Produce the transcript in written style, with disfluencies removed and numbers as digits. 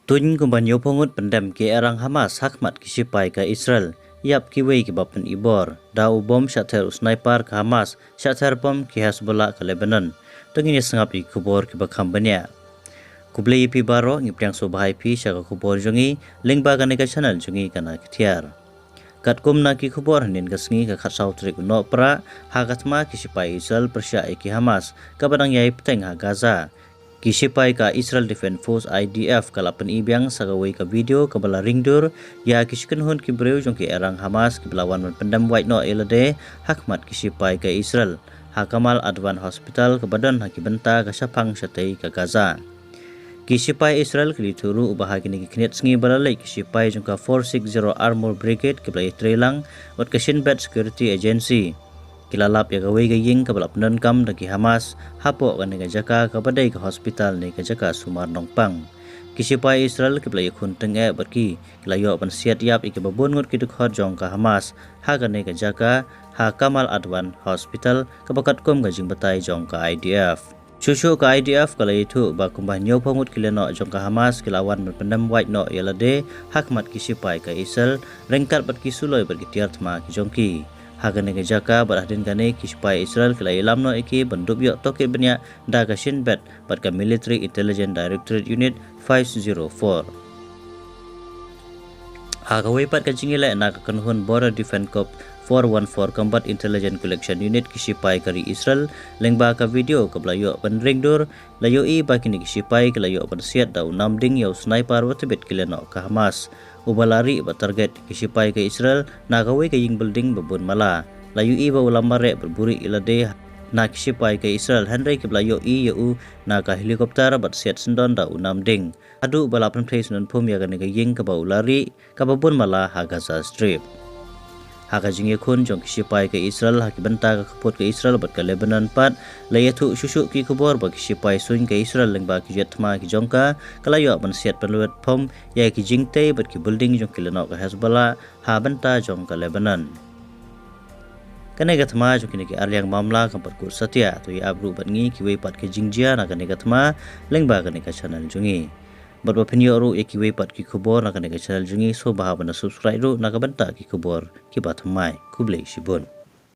Tun kumbanyo pungut pendam ke arang Hamas hakmat kisipai ke Israel. Yap kiwei ke bapen ibor. Dau bom syater sniper ke Hamas. Syater bom ke Hezbollah ke Lebanon. Tengini sengap di kubur ke bakam benya. Kublai pi baro ngipriang so bahai pi syaka kubur jungi. Lingba ka nega channel jungi kana ketiar. Kat kum na ki kubur hanin kasngi ka khatsau trik no pra. Hagatma kisipai Israel persya ki Hamas. Kabadang yai peteng ha Gaza. Kisipai ka Israel Defense Force IDF kalapan ibiang sagawai ka video kabala ringdur ya kisikan hun kibreu jong ki erang Hamas kibelawan pendam white no elade hakmat kisipai ka Israel Hakamal Advan Hospital kebadan hakibenta ka syapang syatei ka Gaza. Kisipai Israel kilituru ubah kini kinet sengi balalai kisipai jong ka 460 Armor Brigade kibelai trelang wat ka Shin Bet Security Agency. Kilalap ya gawai gaying kabalap nankam dagi Hamas hapo kan nega jaka kabadai ke hospital nega jaka Sumar Nongpang. Kisipai Israel kiblai kunteng berki kilayo pan siat yap iki babun ngut kiduk hot jong ka Hamas ha kan nega jaka ha Kamal Adwan Hospital kabakat kum gajing batai jong ka IDF. Susu ka IDF kala itu ba kumbah nyo pangut kileno jong ka Hamas kilawan berpendam white no yalade hakmat kisipai ka Israel rengkat bat kisuloi bergitiar tma ki jongki. Hagan nega jaka berahdin kane kisipai Israel kila ilam no iki bendup yok tokit banyak daga Shin Bet bat ka Military Intelligence Directorate Unit 504. Hagawai pat kajingi la na kakanhun Border Defense Corps 414 Combat Intelligence Collection Unit kisipai kari Israel lengba ka video kablayo pan ringdur layo i bakini kisipai kalayo pan siat dau namding yau sniper watibet kileno ka Hamas. Ubalari ba target kisipai ke Israel nagawai ke ying building babun mala layu i ba ulamare berburi ilade na kisipai ke Israel Henry ke belayo i yu na ka helikopter bat siat sendon da unam ding adu balapan place non pum ya ke ying ke ba ulari ka babun mala ha Gaza Strip. Haka jingi kun jong kisipai ke Israel haki benta ke kaput ke Israel bat ke Lebanon pat layatu susu ki kubor ba kisipai sun ke Israel leng ba ki jetma ki jongka kalayo ban siat peluet pom ya ki jingte bat ki building jong kileno ke Hezbollah ha benta jong ke Lebanon. Kane gatma jong kini ki aryang mamla kampat kur satya tu ya abru bat ngi ki wei pat ke jingjia na kane gatma leng ba kane ka channel jungi. Berapa penyo ru ya kiwe pat ki kubor na kane ka channel jungi so baha bana subscribe ru na ka benta ki kubor ki bat mai kublai sibun.